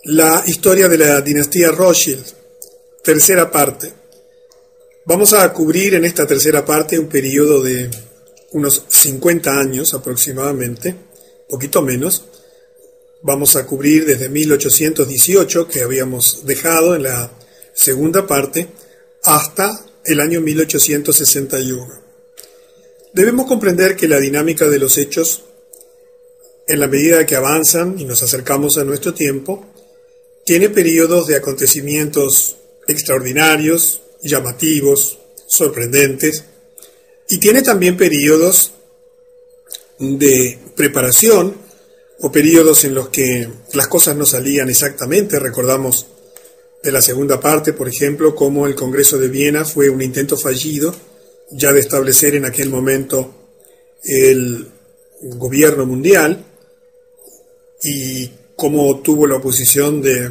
La historia de la dinastía Rothschild, tercera parte. Vamos a cubrir en esta tercera parte un periodo de unos 50 años aproximadamente, poquito menos. Vamos a cubrir desde 1818, que habíamos dejado en la segunda parte, hasta el año 1861. Debemos comprender que la dinámica de los hechos, en la medida que avanzan y nos acercamos a nuestro tiempo, tiene periodos de acontecimientos extraordinarios, llamativos, sorprendentes, y tiene también periodos de preparación o periodos en los que las cosas no salían exactamente. Recordamos de la segunda parte, por ejemplo, cómo el Congreso de Viena fue un intento fallido ya de establecer en aquel momento el gobierno mundial, y cómo tuvo la oposición de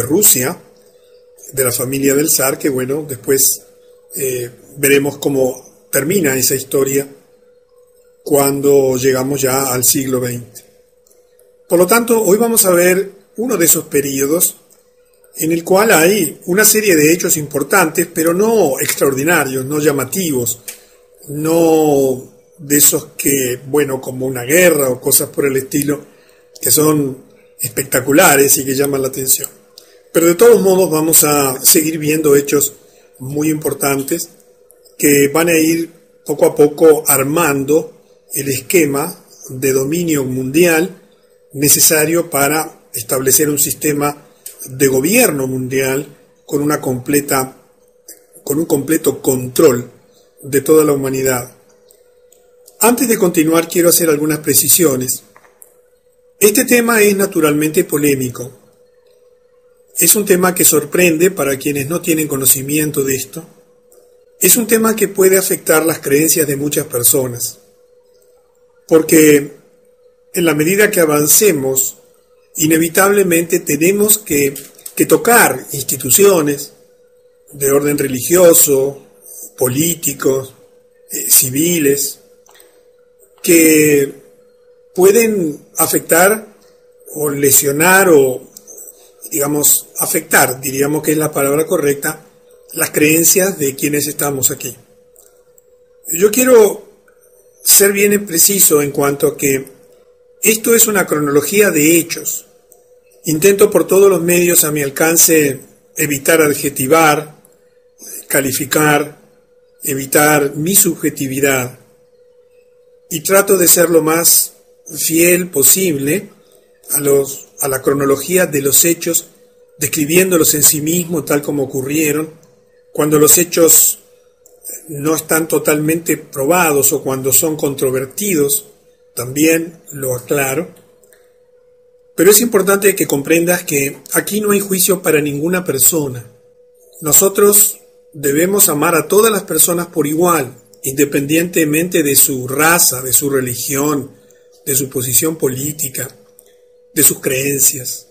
Rusia, de la familia del zar, que bueno, después veremos cómo termina esa historia cuando llegamos ya al siglo XX. Por lo tanto, hoy vamos a ver uno de esos periodos en el cual hay una serie de hechos importantes, pero no extraordinarios, no llamativos, no de esos que, bueno, como una guerra o cosas por el estilo, que son espectaculares y que llaman la atención. Pero de todos modos vamos a seguir viendo hechos muy importantes que van a ir poco a poco armando el esquema de dominio mundial necesario para establecer un sistema de gobierno mundial con un completo control de toda la humanidad. Antes de continuar, quiero hacer algunas precisiones. Este tema es naturalmente polémico. Es un tema que sorprende para quienes no tienen conocimiento de esto. Es un tema que puede afectar las creencias de muchas personas, porque en la medida que avancemos, inevitablemente tenemos que tocar instituciones de orden religioso, políticos, civiles, que pueden afectar o lesionar o, digamos, afectar, diríamos que es la palabra correcta, las creencias de quienes estamos aquí. Yo quiero ser bien preciso en cuanto a que esto es una cronología de hechos. Intento por todos los medios a mi alcance evitar adjetivar, calificar, evitar mi subjetividad, y trato de ser lo más fiel posible a la cronología de los hechos, describiéndolos en sí mismos tal como ocurrieron, cuando los hechos no están totalmente probados o cuando son controvertidos, también lo aclaro. Pero es importante que comprendas que aquí no hay juicio para ninguna persona. Nosotros debemos amar a todas las personas por igual, independientemente de su raza, de su religión, de su posición política, de sus creencias.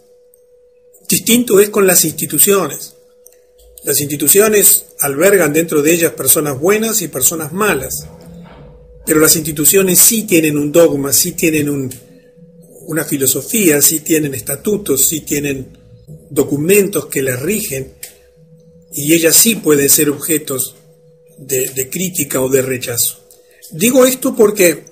Distinto es con las instituciones. Las instituciones albergan dentro de ellas personas buenas y personas malas, pero las instituciones sí tienen un dogma, sí tienen una filosofía, sí tienen estatutos, sí tienen documentos que las rigen, y ellas sí pueden ser objetos de crítica o de rechazo. Digo esto porque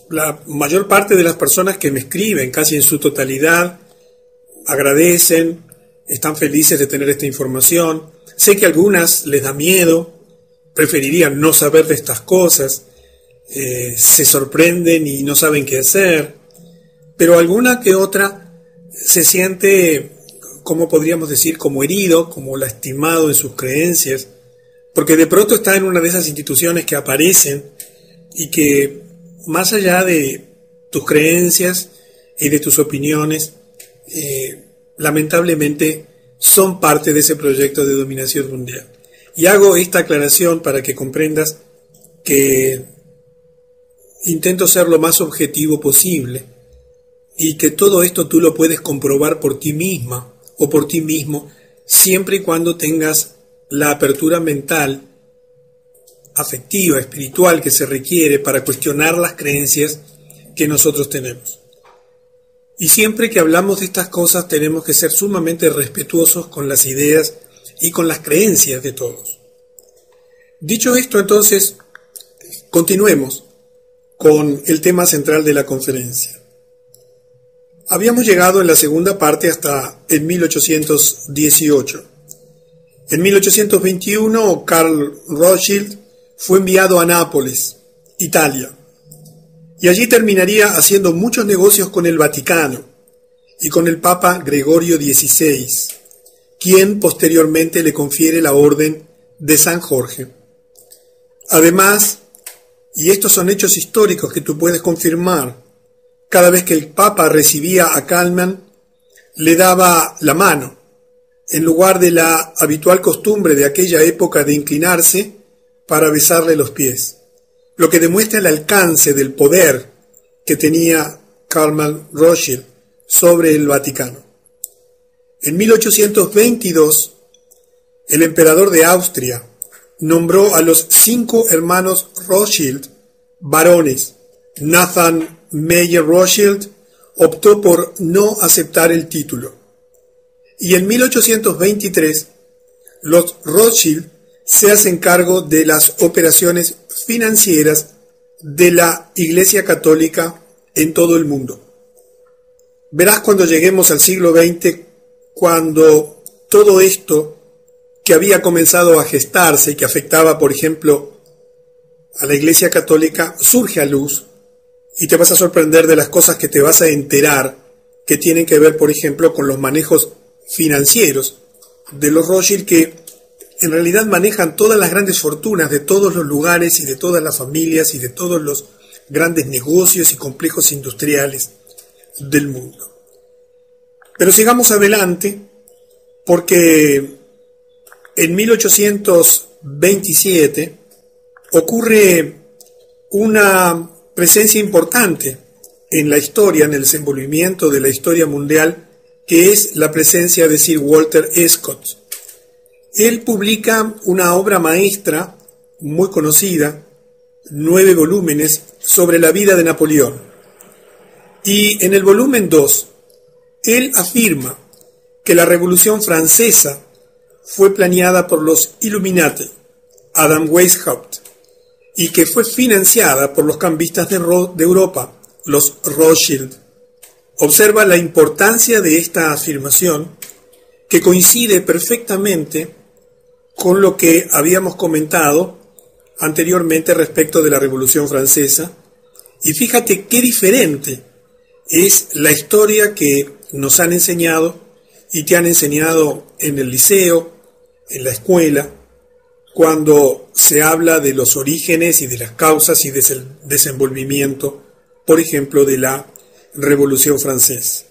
la mayor parte de las personas que me escriben, casi en su totalidad, agradecen, están felices de tener esta información. Sé que a algunas les da miedo, preferirían no saber de estas cosas, se sorprenden y no saben qué hacer, pero alguna que otra se siente, como podríamos decir, como herido, como lastimado en sus creencias, porque de pronto está en una de esas instituciones que aparecen y que, más allá de tus creencias y de tus opiniones, lamentablemente son parte de ese proyecto de dominación mundial. Y hago esta aclaración para que comprendas que intento ser lo más objetivo posible y que todo esto tú lo puedes comprobar por ti misma o por ti mismo, siempre y cuando tengas la apertura mental, afectiva, espiritual que se requiere para cuestionar las creencias que nosotros tenemos. Y siempre que hablamos de estas cosas tenemos que ser sumamente respetuosos con las ideas y con las creencias de todos. Dicho esto, entonces, continuemos con el tema central de la conferencia. Habíamos llegado en la segunda parte hasta en 1818. En 1821, Karl Rothschild fue enviado a Nápoles, Italia, y allí terminaría haciendo muchos negocios con el Vaticano y con el Papa Gregorio XVI, quien posteriormente le confiere la Orden de San Jorge. Además, y estos son hechos históricos que tú puedes confirmar, cada vez que el Papa recibía a Kallmann, le daba la mano, en lugar de la habitual costumbre de aquella época de inclinarse para besarle los pies, lo que demuestra el alcance del poder que tenía Karl Rothschild sobre el Vaticano. En 1822, el emperador de Austria nombró a los 5 hermanos Rothschild varones. Nathan Meyer Rothschild optó por no aceptar el título. Y en 1823, los Rothschild se hacen cargo de las operaciones financieras de la Iglesia Católica en todo el mundo. Verás cuando lleguemos al siglo XX, cuando todo esto que había comenzado a gestarse y que afectaba, por ejemplo, a la Iglesia Católica, surge a luz y te vas a sorprender de las cosas que te vas a enterar que tienen que ver, por ejemplo, con los manejos financieros de los Rothschild, que en realidad manejan todas las grandes fortunas de todos los lugares y de todas las familias y de todos los grandes negocios y complejos industriales del mundo. Pero sigamos adelante, porque en 1827 ocurre una presencia importante en la historia, en el desenvolvimiento de la historia mundial, que es la presencia de Sir Walter Scott. Él publica una obra maestra muy conocida, 9 volúmenes, sobre la vida de Napoleón. Y en el volumen 2, él afirma que la Revolución Francesa fue planeada por los Illuminati, Adam Weishaupt, y que fue financiada por los cambistas de Europa, los Rothschild. Observa la importancia de esta afirmación, que coincide perfectamente con lo que habíamos comentado anteriormente respecto de la Revolución Francesa, y fíjate qué diferente es la historia que nos han enseñado y te han enseñado en el liceo, en la escuela, cuando se habla de los orígenes y de las causas y del desenvolvimiento, por ejemplo, de la Revolución Francesa.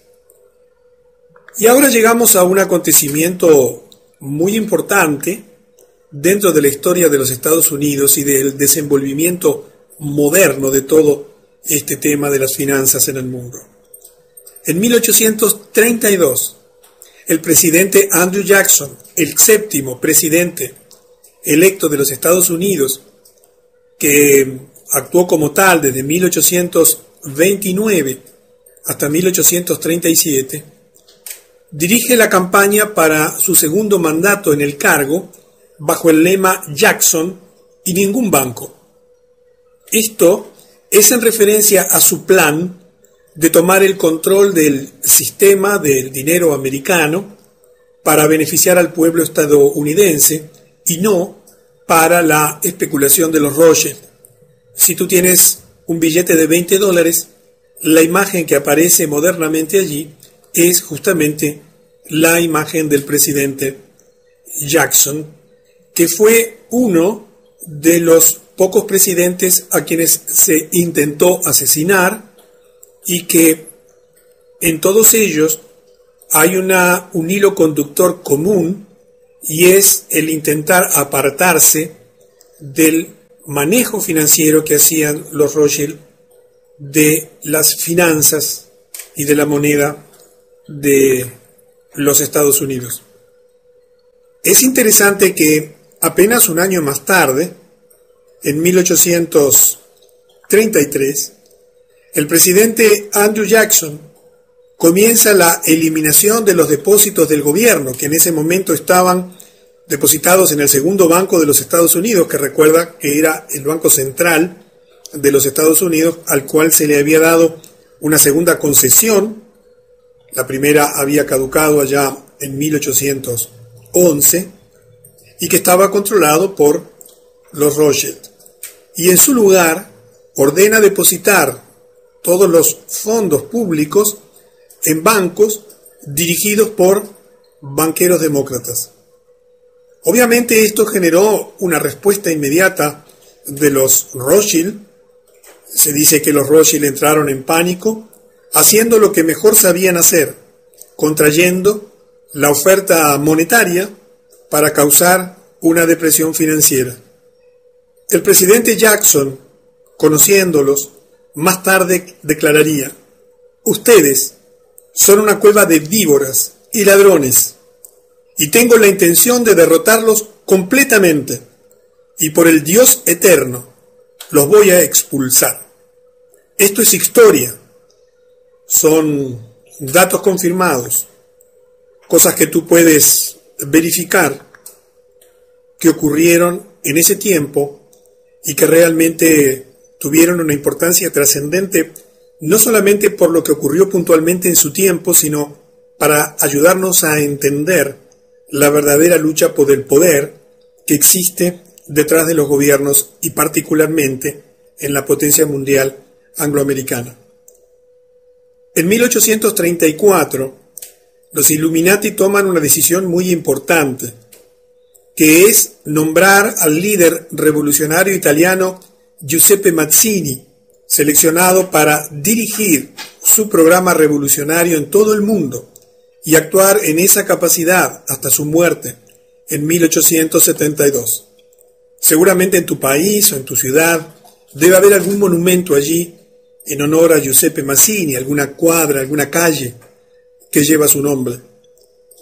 Y ahora llegamos a un acontecimiento muy importante dentro de la historia de los Estados Unidos y del desenvolvimiento moderno de todo este tema de las finanzas en el mundo. En 1832, el presidente Andrew Jackson, el 7º presidente electo de los Estados Unidos, que actuó como tal desde 1829 hasta 1837, dirige la campaña para su segundo mandato en el cargo bajo el lema Jackson y ningún banco. Esto es en referencia a su plan de tomar el control del sistema del dinero americano para beneficiar al pueblo estadounidense y no para la especulación de los Rothschild. Si tú tienes un billete de $20, la imagen que aparece modernamente allí es justamente la imagen del presidente Jackson, que fue uno de los pocos presidentes a quienes se intentó asesinar, y que en todos ellos hay un hilo conductor común, y es el intentar apartarse del manejo financiero que hacían los Rothschild de las finanzas y de la moneda de los Estados Unidos. Es interesante que apenas un año más tarde, en 1833, el presidente Andrew Jackson comienza la eliminación de los depósitos del gobierno, que en ese momento estaban depositados en el segundo banco de los Estados Unidos, que recuerda que era el Banco Central de los Estados Unidos, al cual se le había dado una segunda concesión. La primera había caducado allá en 1811 y que estaba controlado por los Rothschild. Y en su lugar ordena depositar todos los fondos públicos en bancos dirigidos por banqueros demócratas. Obviamente esto generó una respuesta inmediata de los Rothschild. Se dice que los Rothschild entraron en pánico, haciendo lo que mejor sabían hacer, contrayendo la oferta monetaria para causar una depresión financiera. El presidente Jackson, conociéndolos, más tarde declararía: ustedes son una cueva de víboras y ladrones, y tengo la intención de derrotarlos completamente, y por el Dios eterno los voy a expulsar. Esto es historia, son datos confirmados, cosas que tú puedes verificar que ocurrieron en ese tiempo y que realmente tuvieron una importancia trascendente, no solamente por lo que ocurrió puntualmente en su tiempo, sino para ayudarnos a entender la verdadera lucha por el poder que existe detrás de los gobiernos y particularmente en la potencia mundial angloamericana. En 1834, los Illuminati toman una decisión muy importante, que es nombrar al líder revolucionario italiano Giuseppe Mazzini, seleccionado para dirigir su programa revolucionario en todo el mundo y actuar en esa capacidad hasta su muerte en 1872. Seguramente en tu país o en tu ciudad debe haber algún monumento allí en honor a Giuseppe Mazzini, alguna cuadra, alguna calle que lleva su nombre.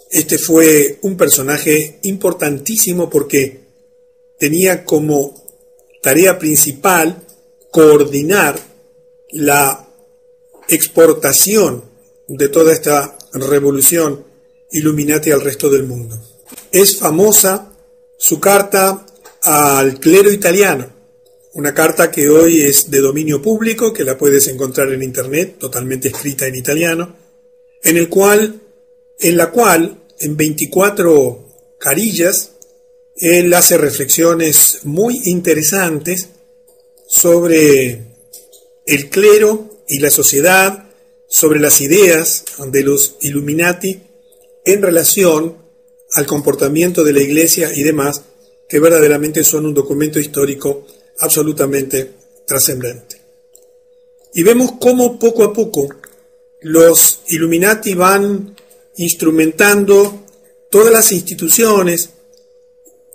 Este fue un personaje importantísimo porque tenía como tarea principal coordinar la exportación de toda esta revolución Illuminati al resto del mundo. Es famosa su carta al clero italiano, una carta que hoy es de dominio público, que la puedes encontrar en internet, totalmente escrita en italiano, en la cual en 24 carillas él hace reflexiones muy interesantes sobre el clero y la sociedad, sobre las ideas de los Illuminati en relación al comportamiento de la Iglesia y demás, que verdaderamente son un documento histórico absolutamente trascendente. Y vemos cómo poco a poco los Illuminati van instrumentando todas las instituciones,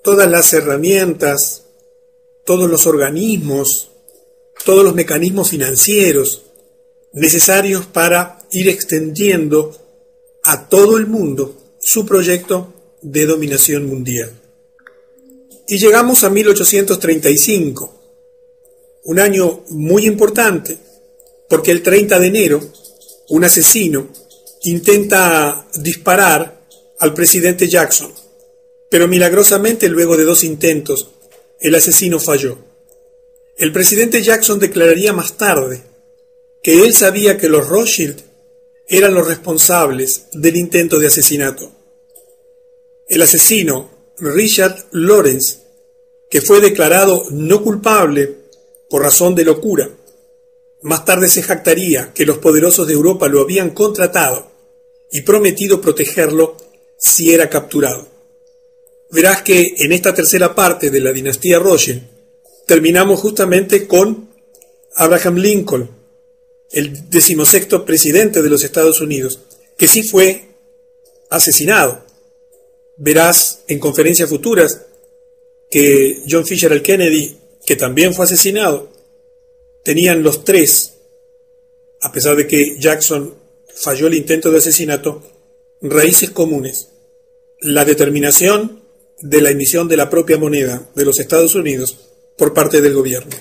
todas las herramientas, todos los organismos, todos los mecanismos financieros necesarios para ir extendiendo a todo el mundo su proyecto de dominación mundial. Y llegamos a 1835, un año muy importante, porque el 30 de enero un asesino intenta disparar al presidente Jackson, pero milagrosamente luego de 2 intentos el asesino falló. El presidente Jackson declararía más tarde que él sabía que los Rothschild eran los responsables del intento de asesinato. El asesino, Richard Lawrence, que fue declarado no culpable por razón de locura, más tarde se jactaría que los poderosos de Europa lo habían contratado y prometido protegerlo si era capturado. Verás que en esta tercera parte de la dinastía Rothschild terminamos justamente con Abraham Lincoln, el 16º presidente de los Estados Unidos, que sí fue asesinado. Verás en conferencias futuras que John F. Kennedy, que también fue asesinado, tenían los tres, a pesar de que Jackson falló el intento de asesinato, raíces comunes: la determinación de la emisión de la propia moneda de los Estados Unidos por parte del gobierno.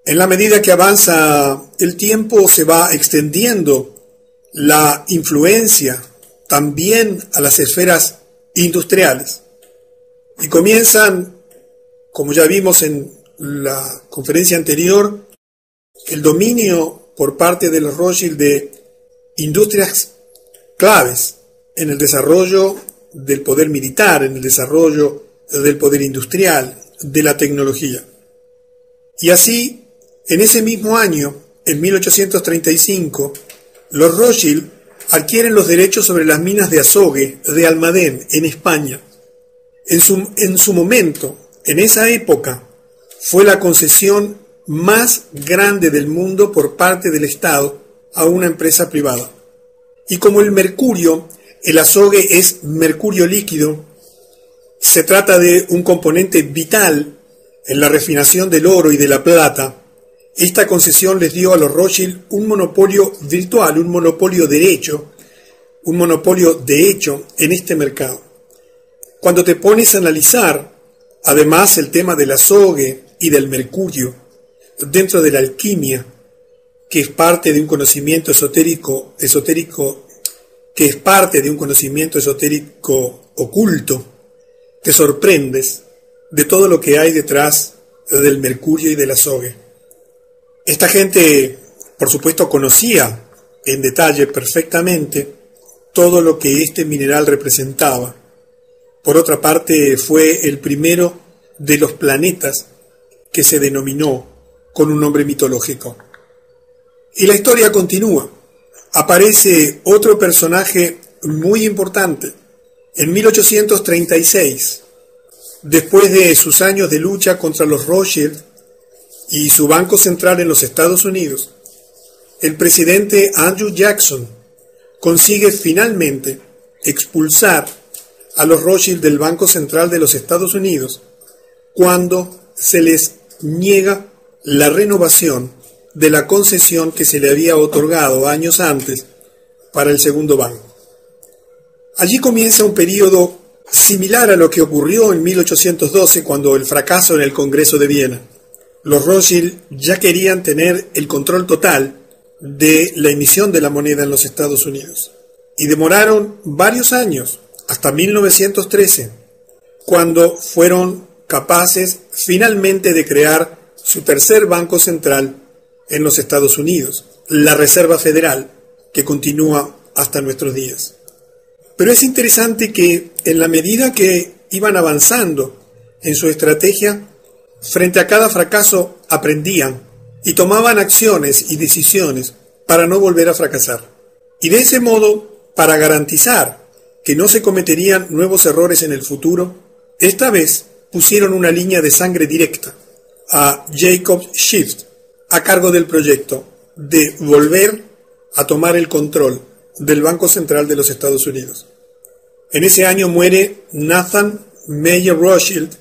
En la medida que avanza el tiempo, se va extendiendo la influencia también a las esferas industriales y comienzan, como ya vimos en la conferencia anterior, el dominio por parte de los Rothschild de industrias claves en el desarrollo del poder militar, en el desarrollo del poder industrial, de la tecnología. Y así, en ese mismo año, en 1835, los Rothschild adquieren los derechos sobre las minas de azogue de Almadén, en España. En su momento, en esa época, fue la concesión más grande del mundo por parte del Estado a una empresa privada. Y como el mercurio, el azogue es mercurio líquido, se trata de un componente vital en la refinación del oro y de la plata. Esta concesión les dio a los Rothschild un monopolio virtual, un monopolio de hecho en este mercado. Cuando te pones a analizar, además, el tema del azogue y del mercurio dentro de la alquimia, que es parte de un conocimiento esotérico oculto, te sorprendes de todo lo que hay detrás del mercurio y del azogue. Esta gente, por supuesto, conocía en detalle perfectamente todo lo que este mineral representaba. Por otra parte, fue el primero de los planetas que se denominó con un nombre mitológico. Y la historia continúa. Aparece otro personaje muy importante. En 1836, después de sus años de lucha contra los Rothschild y su banco central en los Estados Unidos, el presidente Andrew Jackson consigue finalmente expulsar a los Rothschild del Banco Central de los Estados Unidos cuando se les niega la renovación de la concesión que se le había otorgado años antes para el segundo banco. Allí comienza un periodo similar a lo que ocurrió en 1812 cuando el fracaso en el Congreso de Viena. Los Rothschild ya querían tener el control total de la emisión de la moneda en los Estados Unidos y demoraron varios años, hasta 1913, cuando fueron capaces finalmente de crear su tercer banco central en los Estados Unidos, la Reserva Federal, que continúa hasta nuestros días. Pero es interesante que en la medida que iban avanzando en su estrategia, frente a cada fracaso aprendían y tomaban acciones y decisiones para no volver a fracasar. Y de ese modo, para garantizar que no se cometerían nuevos errores en el futuro, esta vez pusieron una línea de sangre directa a Jacob Schiff a cargo del proyecto de volver a tomar el control del Banco Central de los Estados Unidos. En ese año muere Nathan Meyer Rothschild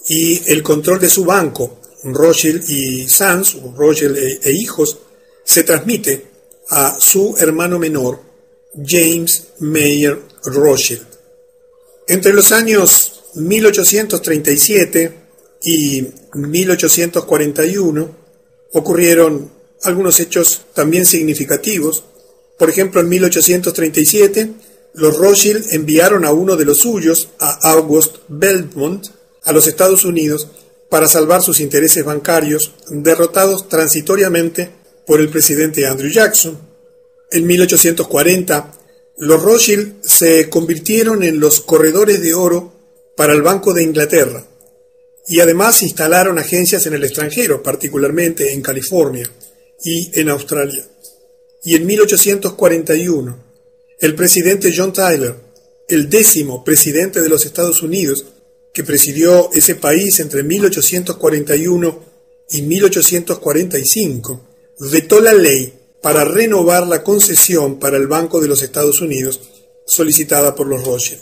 y el control de su banco, Rothschild y Sons, Rothschild e hijos, se transmite a su hermano menor, James Meyer Rothschild. Entre los años 1837 y 1841 ocurrieron algunos hechos también significativos. Por ejemplo, en 1837, los Rothschild enviaron a uno de los suyos, a August Belmont, a los Estados Unidos para salvar sus intereses bancarios, derrotados transitoriamente por el presidente Andrew Jackson. En 1840, los Rothschild se convirtieron en los corredores de oro para el Banco de Inglaterra y además instalaron agencias en el extranjero, particularmente en California y en Australia. Y en 1841, el presidente John Tyler, el 10º presidente de los Estados Unidos, que presidió ese país entre 1841 y 1845, vetó la ley para renovar la concesión para el Banco de los Estados Unidos solicitada por los Rothschild.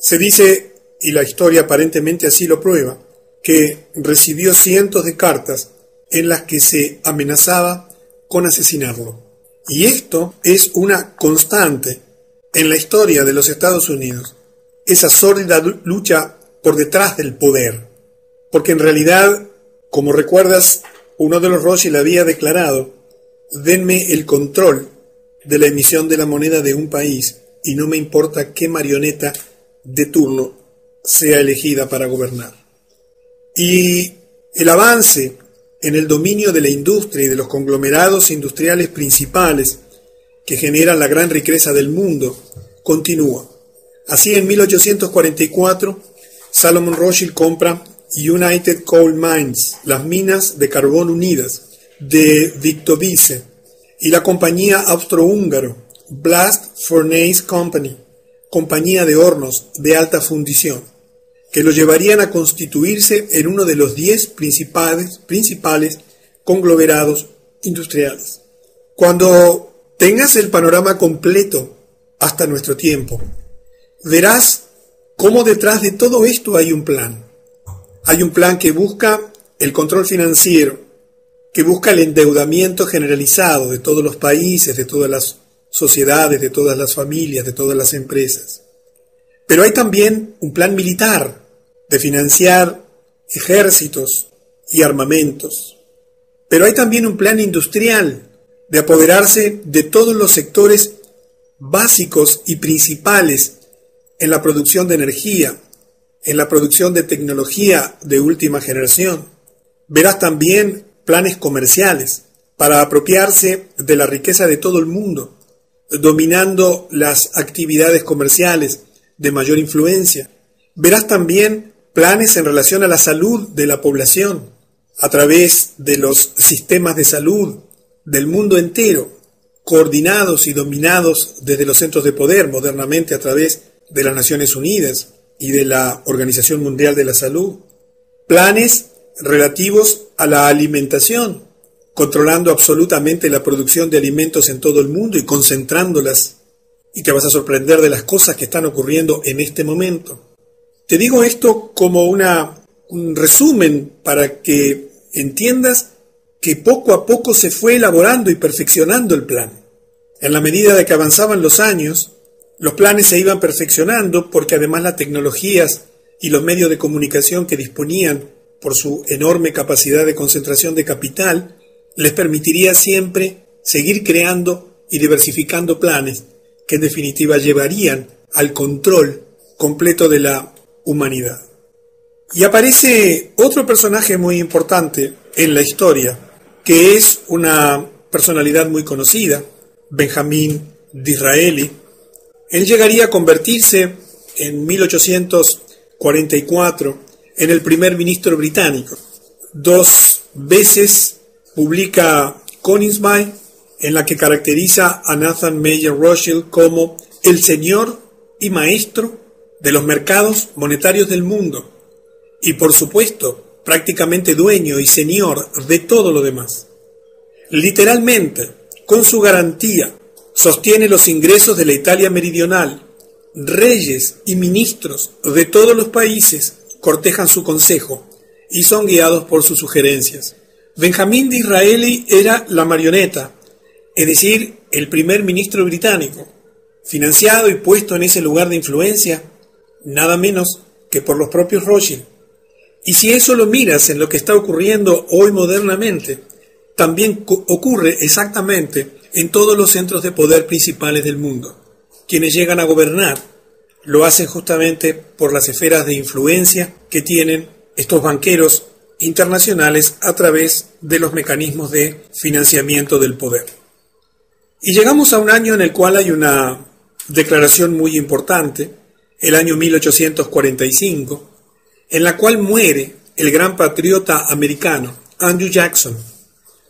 Se dice, y la historia aparentemente así lo prueba, que recibió cientos de cartas en las que se amenazaba con asesinarlo. Y esto es una constante en la historia de los Estados Unidos, esa sórdida lucha por detrás del poder. Porque en realidad, como recuerdas, uno de los Rothschild había declarado: denme el control de la emisión de la moneda de un país y no me importa qué marioneta de turno sea elegida para gobernar. Y el avance en el dominio de la industria y de los conglomerados industriales principales que generan la gran riqueza del mundo continúa. Así, en 1844, Salomon Rothschild compra United Coal Mines, las minas de carbón unidas de Viktovice, y la compañía austrohúngaro Blast Furnace Company, compañía de hornos de alta fundición, que lo llevarían a constituirse en uno de los 10 principales conglomerados industriales. Cuando tengas el panorama completo hasta nuestro tiempo, verás cómo detrás de todo esto hay un plan. Hay un plan que busca el control financiero, que busca el endeudamiento generalizado de todos los países, de todas las sociedades, de todas las familias, de todas las empresas. Pero hay también un plan militar de financiar ejércitos y armamentos. Pero hay también un plan industrial de apoderarse de todos los sectores básicos y principales en la producción de energía, en la producción de tecnología de última generación. Verás también planes comerciales para apropiarse de la riqueza de todo el mundo, dominando las actividades comerciales de mayor influencia. Verás también planes en relación a la salud de la población, a través de los sistemas de salud del mundo entero, coordinados y dominados desde los centros de poder, modernamente a través de las Naciones Unidas y de la Organización Mundial de la Salud. Planes relativos a la alimentación, controlando absolutamente la producción de alimentos en todo el mundo y concentrándolas. Y te vas a sorprender de las cosas que están ocurriendo en este momento. Te digo esto como un resumen para que entiendas que poco a poco se fue elaborando y perfeccionando el plan. En la medida de que avanzaban los años, los planes se iban perfeccionando porque además las tecnologías y los medios de comunicación que disponían por su enorme capacidad de concentración de capital, les permitiría siempre seguir creando y diversificando planes que en definitiva llevarían al control completo de la humanidad. Y aparece otro personaje muy importante en la historia, que es una personalidad muy conocida, Benjamín Disraeli. Él llegaría a convertirse en 1844 en el primer ministro británico. 2 veces publica Königsberg, en la que caracteriza a Nathan Mayer Rothschild como el señor y maestro de los mercados monetarios del mundo, y por supuesto prácticamente dueño y señor de todo lo demás. Literalmente, con su garantía, sostiene los ingresos de la Italia meridional. Reyes y ministros de todos los países cortejan su consejo y son guiados por sus sugerencias. Benjamín Disraeli era la marioneta, es decir, el primer ministro británico, financiado y puesto en ese lugar de influencia, nada menos que por los propios Rothschild. Y si eso lo miras en lo que está ocurriendo hoy modernamente, también ocurre exactamente en todos los centros de poder principales del mundo. Quienes llegan a gobernar lo hacen justamente por las esferas de influencia que tienen estos banqueros internacionales a través de los mecanismos de financiamiento del poder. Y llegamos a un año en el cual hay una declaración muy importante, el año 1845, en la cual muere el gran patriota americano Andrew Jackson,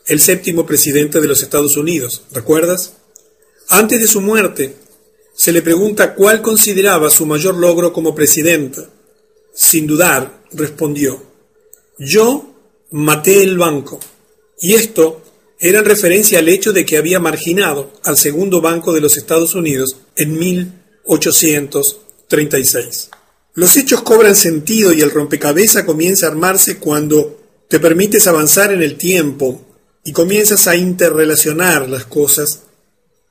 el 7º presidente de los Estados Unidos. ¿Recuerdas? Antes de su muerte, se le pregunta cuál consideraba su mayor logro como presidente. Sin dudar, respondió: yo maté el banco. Y esto era en referencia al hecho de que había marginado al segundo banco de los Estados Unidos en 1836. Los hechos cobran sentido y el rompecabezas comienza a armarse cuando te permites avanzar en el tiempo y comienzas a interrelacionar las cosas,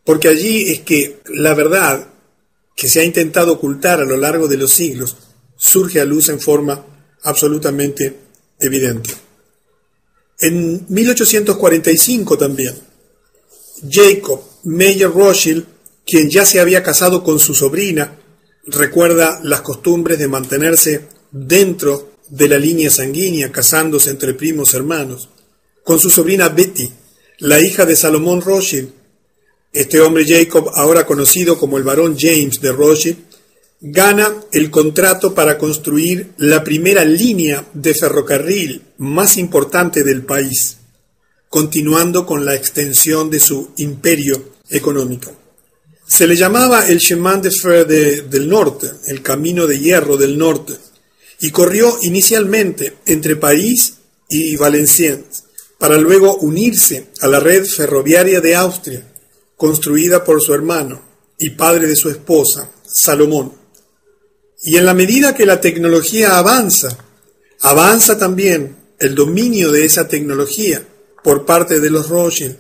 porque allí es que la verdad que se ha intentado ocultar a lo largo de los siglos surge a luz en forma absolutamente evidente. En 1845 también, Jacob Meyer Rothschild, quien ya se había casado con su sobrina, recuerda las costumbres de mantenerse dentro de la línea sanguínea, casándose entre primos hermanos, con su sobrina Betty, la hija de Salomón Rothschild. Este hombre Jacob, ahora conocido como el barón James de Rothschild, gana el contrato para construir la primera línea de ferrocarril más importante del país, continuando con la extensión de su imperio económico. Se le llamaba el Chemin de Fer del Norte, el Camino de Hierro del Norte, y corrió inicialmente entre París y Valenciennes, para luego unirse a la red ferroviaria de Austria, construida por su hermano y padre de su esposa, Salomón. Y en la medida que la tecnología avanza también el dominio de esa tecnología por parte de los Rothschild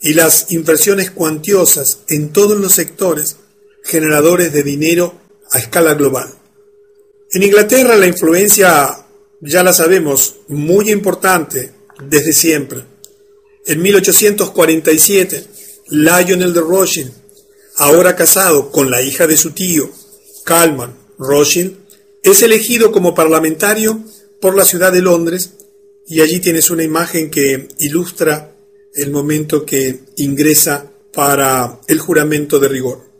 y las inversiones cuantiosas en todos los sectores generadores de dinero a escala global. En Inglaterra la influencia, ya la sabemos, muy importante desde siempre. En 1847, Lionel de Rothschild, ahora casado con la hija de su tío, Kalman Rothschild, es elegido como parlamentario por la ciudad de Londres, y allí tienes una imagen que ilustra el momento que ingresa para el juramento de rigor.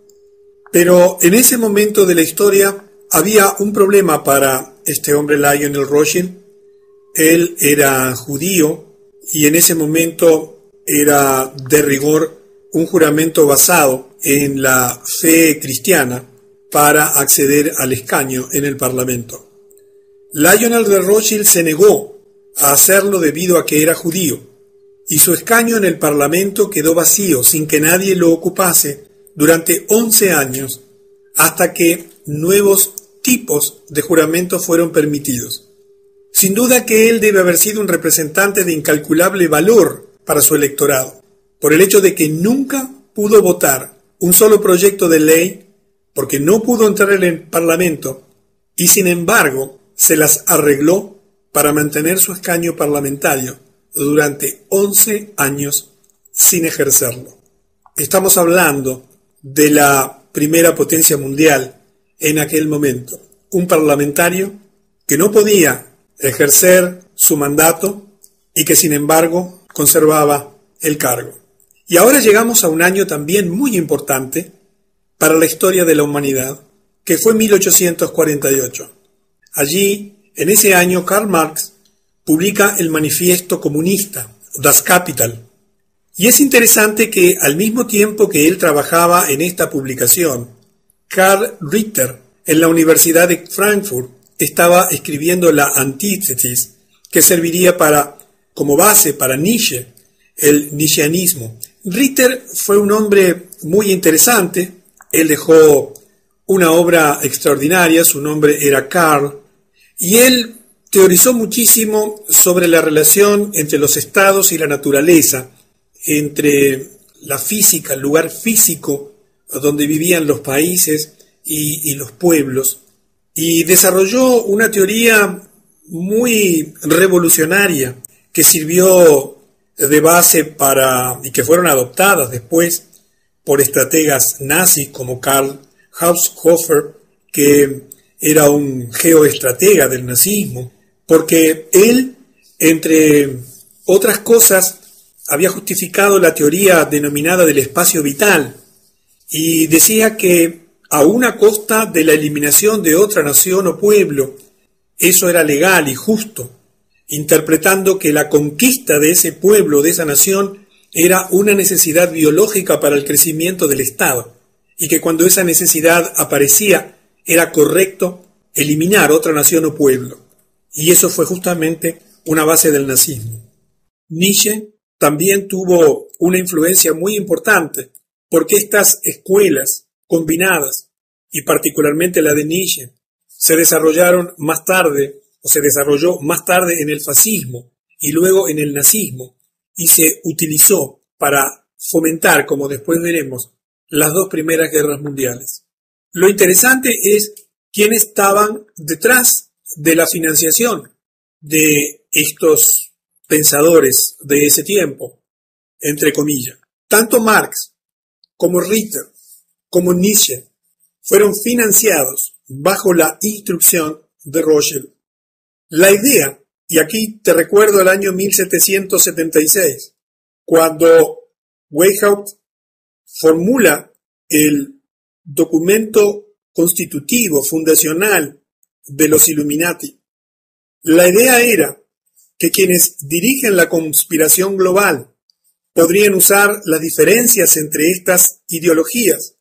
Pero en ese momento de la historia había un problema para este hombre Lionel Rothschild. Él era judío y en ese momento era de rigor un juramento basado en la fe cristiana para acceder al escaño en el Parlamento. Lionel de Rothschild se negó a hacerlo debido a que era judío, y su escaño en el Parlamento quedó vacío sin que nadie lo ocupase durante 11 años, hasta que nuevos tipos de juramentos fueron permitidos. Sin duda que él debe haber sido un representante de incalculable valor para su electorado, por el hecho de que nunca pudo votar un solo proyecto de ley, porque no pudo entrar en el Parlamento, y sin embargo se las arregló para mantener su escaño parlamentario durante 11 años sin ejercerlo. Estamos hablando de la primera potencia mundial en aquel momento, un parlamentario que no podía ejercer su mandato y que sin embargo conservaba el cargo. Y ahora llegamos a un año también muy importante para la historia de la humanidad, que fue 1848. Allí, en ese año, Karl Marx publica el Manifiesto Comunista, Das Kapital. Y es interesante que al mismo tiempo que él trabajaba en esta publicación, Karl Ritter, en la Universidad de Frankfurt, estaba escribiendo la Antítesis, que serviría como base para Nietzsche, el nietzscheanismo. Ritter fue un hombre muy interesante. Él dejó una obra extraordinaria, su nombre era Karl, y él teorizó muchísimo sobre la relación entre los estados y la naturaleza, entre la física, el lugar físico donde vivían los países y los pueblos, y desarrolló una teoría muy revolucionaria que sirvió de base y que fueron adoptadas después por estrategas nazis como Karl Haushofer, que era un geoestratega del nazismo, porque él, entre otras cosas, había justificado la teoría denominada del espacio vital y decía que aun a costa de la eliminación de otra nación o pueblo, eso era legal y justo, interpretando que la conquista de ese pueblo, de esa nación, era una necesidad biológica para el crecimiento del Estado, y que cuando esa necesidad aparecía, era correcto eliminar otra nación o pueblo. Y eso fue justamente una base del nazismo. Nietzsche también tuvo una influencia muy importante, porque estas escuelas combinadas, y particularmente la de Nietzsche, se desarrolló más tarde en el fascismo y luego en el nazismo, y se utilizó para fomentar, como después veremos, las dos primeras guerras mundiales. Lo interesante es quiénes estaban detrás de la financiación de estos pensadores de ese tiempo, entre comillas. Tanto Marx como Ritter, como Nietzsche, fueron financiados bajo la instrucción de Rothschild. La idea, y aquí te recuerdo el año 1776, cuando Weishaupt formula el documento constitutivo, fundacional de los Illuminati. La idea era que quienes dirigen la conspiración global podrían usar las diferencias entre estas ideologías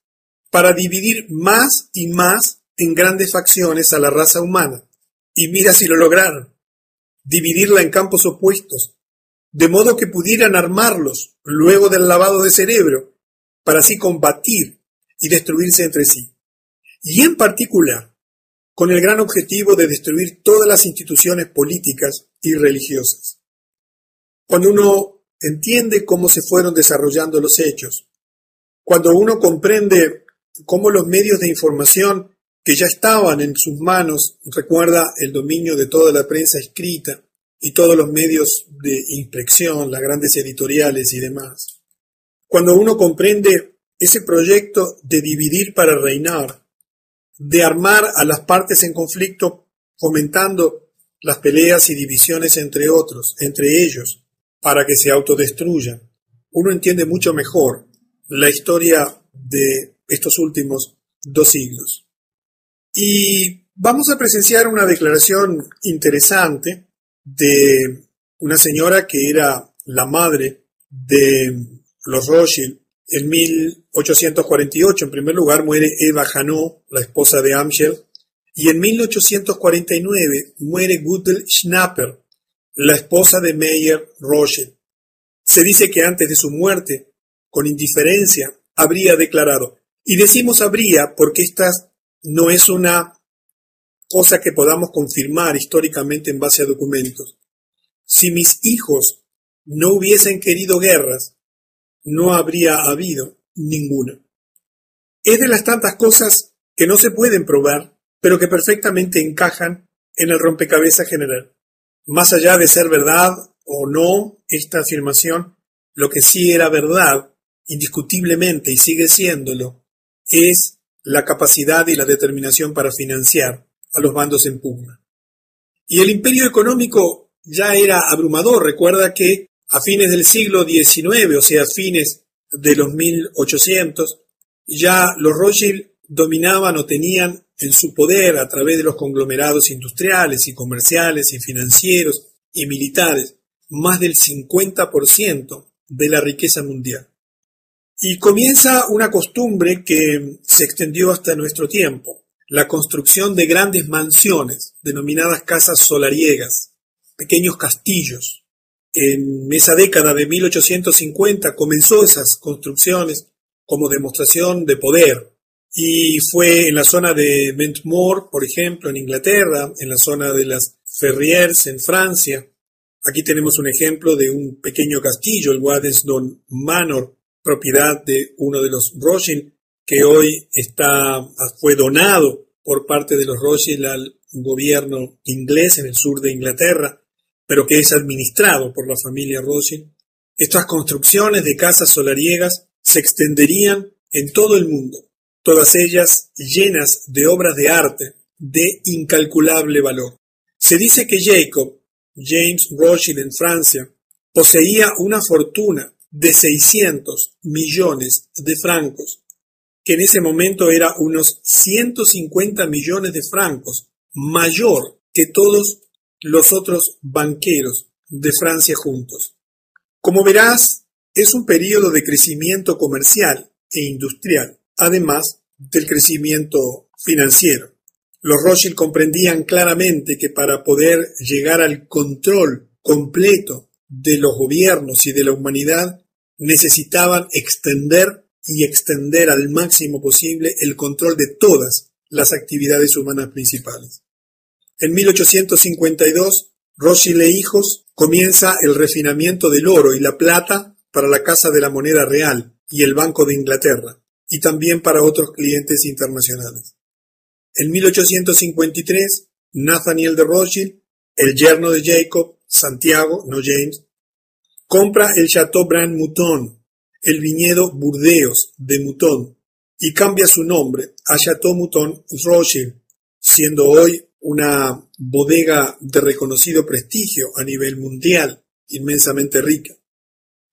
para dividir más y más en grandes facciones a la raza humana. Y mira si lo lograron, dividirla en campos opuestos, de modo que pudieran armarlos luego del lavado de cerebro, para así combatir y destruirse entre sí. Y en particular, con el gran objetivo de destruir todas las instituciones políticas y religiosas. Cuando uno entiende cómo se fueron desarrollando los hechos, cuando uno comprende cómo los medios de información que ya estaban en sus manos, recuerda el dominio de toda la prensa escrita y todos los medios de impresión, las grandes editoriales y demás. Cuando uno comprende ese proyecto de dividir para reinar, de armar a las partes en conflicto, fomentando las peleas y divisiones entre ellos, para que se autodestruyan, uno entiende mucho mejor la historia de estos últimos 2 siglos. Y vamos a presenciar una declaración interesante de una señora que era la madre de los Rothschild. En 1848, en primer lugar, muere Eva Janot, la esposa de Amschel, y en 1849 muere Gutel Schnapper, la esposa de Meyer Rothschild. Se dice que antes de su muerte, con indiferencia, habría declarado, y decimos habría porque esta no es una cosa que podamos confirmar históricamente en base a documentos. Si mis hijos no hubiesen querido guerras, no habría habido ninguna. Es de las tantas cosas que no se pueden probar, pero que perfectamente encajan en el rompecabezas general. Más allá de ser verdad o no esta afirmación, lo que sí era verdad, indiscutiblemente, y sigue siéndolo, es la capacidad y la determinación para financiar a los bandos en pugna. Y el imperio económico ya era abrumador. Recuerda que a fines del siglo XIX, o sea, a fines de los 1800, ya los Rothschild dominaban o tenían en su poder, a través de los conglomerados industriales y comerciales y financieros y militares, más del 50% de la riqueza mundial. Y comienza una costumbre que se extendió hasta nuestro tiempo, la construcción de grandes mansiones, denominadas casas solariegas, pequeños castillos. En esa década de 1850 comenzó esas construcciones como demostración de poder, y fue en la zona de Ventmore, por ejemplo, en Inglaterra, en la zona de las Ferrières, en Francia. Aquí tenemos un ejemplo de un pequeño castillo, el Waddesdon Manor, propiedad de uno de los Rothschild, que hoy fue donado por parte de los Rothschild al gobierno inglés en el sur de Inglaterra, pero que es administrado por la familia Rothschild. Estas construcciones de casas solariegas se extenderían en todo el mundo, todas ellas llenas de obras de arte de incalculable valor. Se dice que James Rothschild en Francia, poseía una fortuna de 600 millones de francos, que en ese momento era unos 150 millones de francos, mayor que todos los otros banqueros de Francia juntos. Como verás, es un periodo de crecimiento comercial e industrial, además del crecimiento financiero. Los Rothschild comprendían claramente que para poder llegar al control completo de los gobiernos y de la humanidad, necesitaban extender al máximo posible el control de todas las actividades humanas principales. En 1852, Rothschild e hijos comienza el refinamiento del oro y la plata para la Casa de la Moneda Real y el Banco de Inglaterra, y también para otros clientes internacionales. En 1853, Nathaniel de Rothschild, el yerno de Jacob, Santiago, no James, compra el Chateaubriand Mouton, el viñedo Burdeos de Mouton y cambia su nombre a Chateau Mouton Rothschild, siendo hoy una bodega de reconocido prestigio a nivel mundial, inmensamente rica.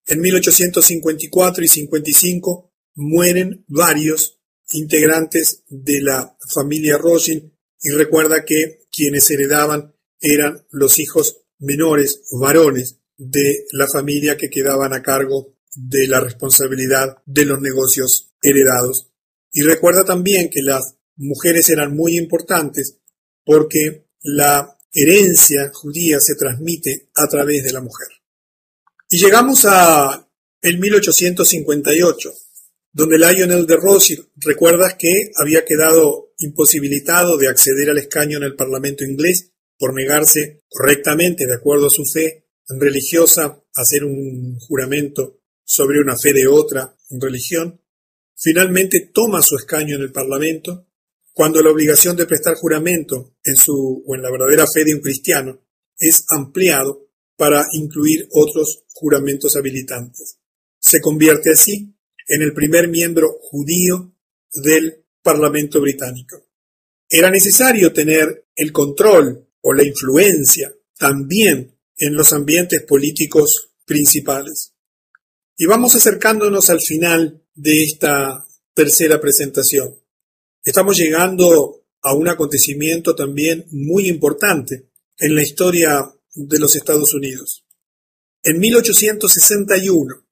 En 1854 y 55 mueren varios integrantes de la familia Rothschild y recuerda que quienes heredaban eran los hijos menores, varones, de la familia que quedaban a cargo de la responsabilidad de los negocios heredados. Y recuerda también que las mujeres eran muy importantes porque la herencia judía se transmite a través de la mujer. Y llegamos a el 1858, donde Lionel de Rothschild, recuerdas que había quedado imposibilitado de acceder al escaño en el Parlamento inglés por negarse correctamente, de acuerdo a su fe religiosa, a hacer un juramento sobre una fe de otra religión. Finalmente toma su escaño en el Parlamento, cuando la obligación de prestar juramento en la verdadera fe de un cristiano es ampliado para incluir otros juramentos habilitantes. Se convierte así en el primer miembro judío del Parlamento británico. Era necesario tener el control o la influencia también en los ambientes políticos principales. Y vamos acercándonos al final de esta tercera presentación. Estamos llegando a un acontecimiento también muy importante en la historia de los Estados Unidos. En 1861,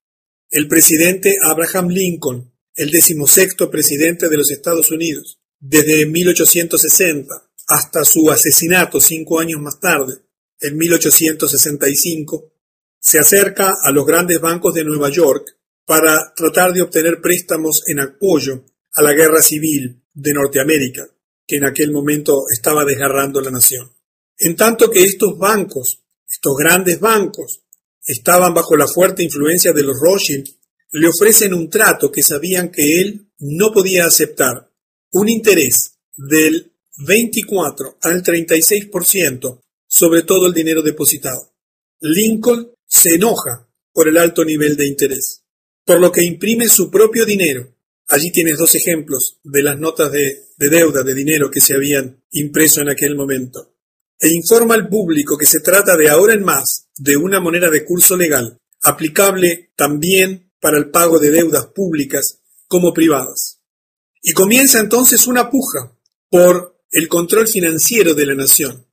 el presidente Abraham Lincoln, el 16º presidente de los Estados Unidos, desde 1860 hasta su asesinato 5 años más tarde, en 1865, se acerca a los grandes bancos de Nueva York para tratar de obtener préstamos en apoyo a la guerra civil de Norteamérica, que en aquel momento estaba desgarrando la nación. En tanto que estos bancos, estos grandes bancos, estaban bajo la fuerte influencia de los Rothschild, le ofrecen un trato que sabían que él no podía aceptar, un interés del 24 al 36% sobre todo el dinero depositado. Lincoln se enoja por el alto nivel de interés, por lo que imprime su propio dinero. Allí tienes 2 ejemplos de las notas de deuda de dinero que se habían impreso en aquel momento. E informa al público que se trata de ahora en más de una moneda de curso legal, aplicable también para el pago de deudas públicas como privadas. Y comienza entonces una puja por el control financiero de la nación.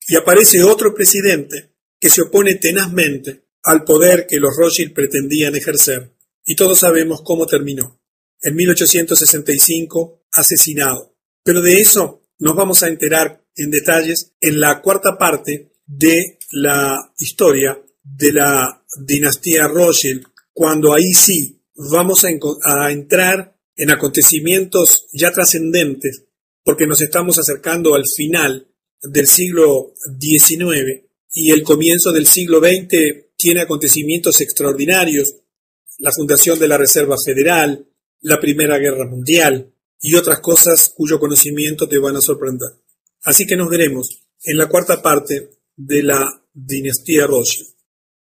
Y aparece otro presidente que se opone tenazmente al poder que los Rothschild pretendían ejercer. Y todos sabemos cómo terminó. En 1865, asesinado. Pero de eso nos vamos a enterar en detalles en la cuarta parte de la historia de la dinastía Rothschild, cuando ahí sí vamos a entrar en acontecimientos ya trascendentes, porque nos estamos acercando al final del siglo XIX y el comienzo del siglo XX tiene acontecimientos extraordinarios, la fundación de la Reserva Federal, la Primera Guerra Mundial y otras cosas cuyo conocimiento te van a sorprender. Así que nos veremos en la cuarta parte de la dinastía Rothschild.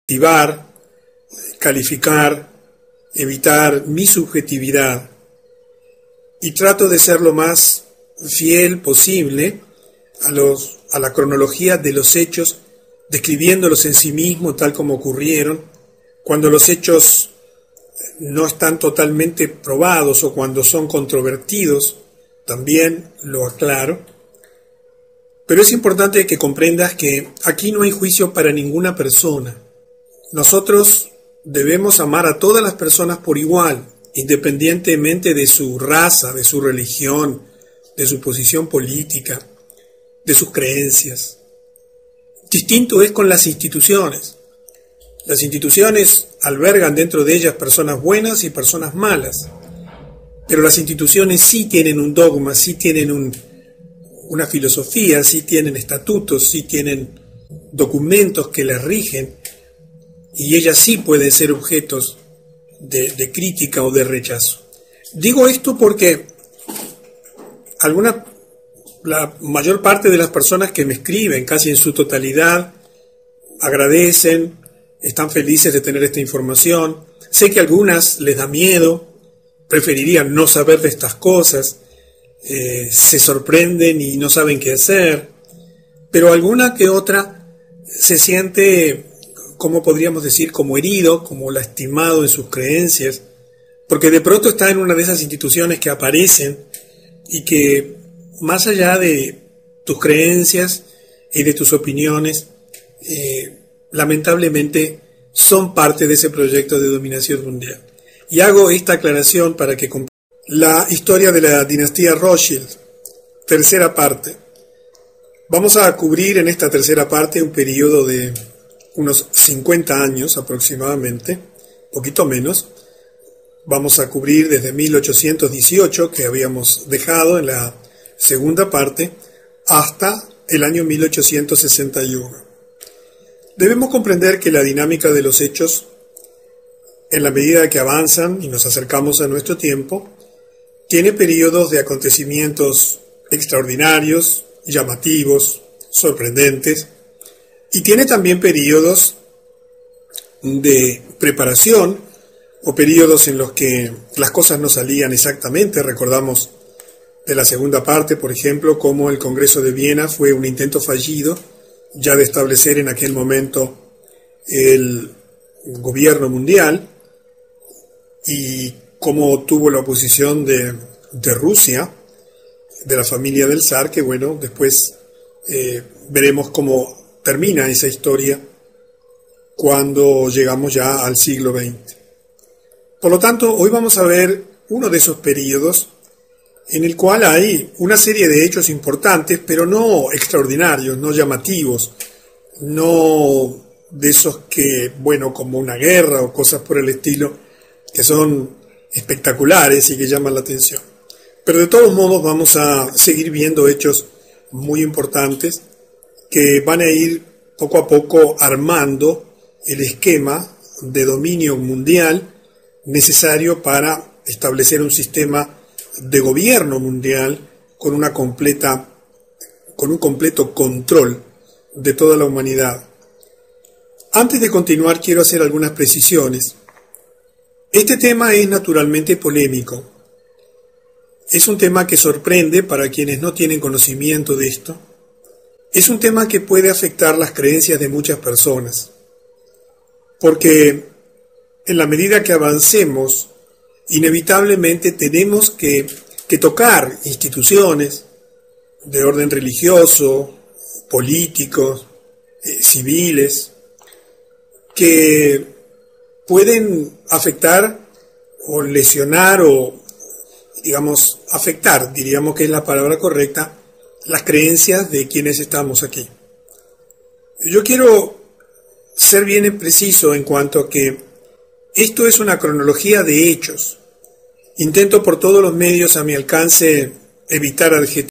Activar, calificar, evitar mi subjetividad y trato de ser lo más fiel posible a la cronología de los hechos, describiéndolos en sí mismo tal como ocurrieron, cuando los hechos no están totalmente probados o cuando son controvertidos, también lo aclaro. Pero es importante que comprendas que aquí no hay juicio para ninguna persona. Nosotros debemos amar a todas las personas por igual, independientemente de su raza, de su religión, de su posición política, de sus creencias. Distinto es con las instituciones. Las instituciones albergan dentro de ellas personas buenas y personas malas, pero las instituciones sí tienen un dogma, sí tienen una filosofía, sí tienen estatutos, sí tienen documentos que las rigen, y ellas sí pueden ser objetos de crítica o de rechazo. Digo esto porque la mayor parte de las personas que me escriben, casi en su totalidad, agradecen están felices de tener esta información. Sé que a algunas les da miedo, preferirían no saber de estas cosas, se sorprenden y no saben qué hacer, pero alguna que otra se siente, como podríamos decir, como herido, como lastimado en sus creencias, porque de pronto está en una de esas instituciones que aparecen y que, más allá de tus creencias y de tus opiniones, lamentablemente son parte de ese proyecto de dominación mundial. Y hago esta aclaración para que la historia de la dinastía Rothschild, tercera parte. Vamos a cubrir en esta tercera parte un periodo de unos 50 años aproximadamente, poquito menos. Vamos a cubrir desde 1818, que habíamos dejado en la segunda parte, hasta el año 1861. Debemos comprender que la dinámica de los hechos, en la medida que avanzan y nos acercamos a nuestro tiempo, tiene periodos de acontecimientos extraordinarios, llamativos, sorprendentes, y tiene también periodos de preparación o periodos en los que las cosas no salían exactamente. Recordamos de la segunda parte, por ejemplo, cómo el Congreso de Viena fue un intento fallido ya de establecer en aquel momento el gobierno mundial, y cómo tuvo la oposición de Rusia, de la familia del zar, que bueno, después veremos cómo termina esa historia cuando llegamos ya al siglo XX. Por lo tanto, hoy vamos a ver uno de esos periodos en el cual hay una serie de hechos importantes, pero no extraordinarios, no llamativos, no de esos que, bueno, como una guerra o cosas por el estilo, que son espectaculares y que llaman la atención. Pero de todos modos vamos a seguir viendo hechos muy importantes que van a ir poco a poco armando el esquema de dominio mundial necesario para establecer un sistema de gobierno mundial con un completo control de toda la humanidad. Antes de continuar, quiero hacer algunas precisiones. Este tema es naturalmente polémico. Es un tema que sorprende para quienes no tienen conocimiento de esto. Es un tema que puede afectar las creencias de muchas personas, porque en la medida que avancemos, inevitablemente tenemos que tocar instituciones de orden religioso, políticos, civiles, que pueden afectar o lesionar o, digamos, afectar, diríamos que es la palabra correcta, las creencias de quienes estamos aquí. Yo quiero ser bien preciso en cuanto a que esto es una cronología de hechos. Intento por todos los medios a mi alcance evitar adjetivos.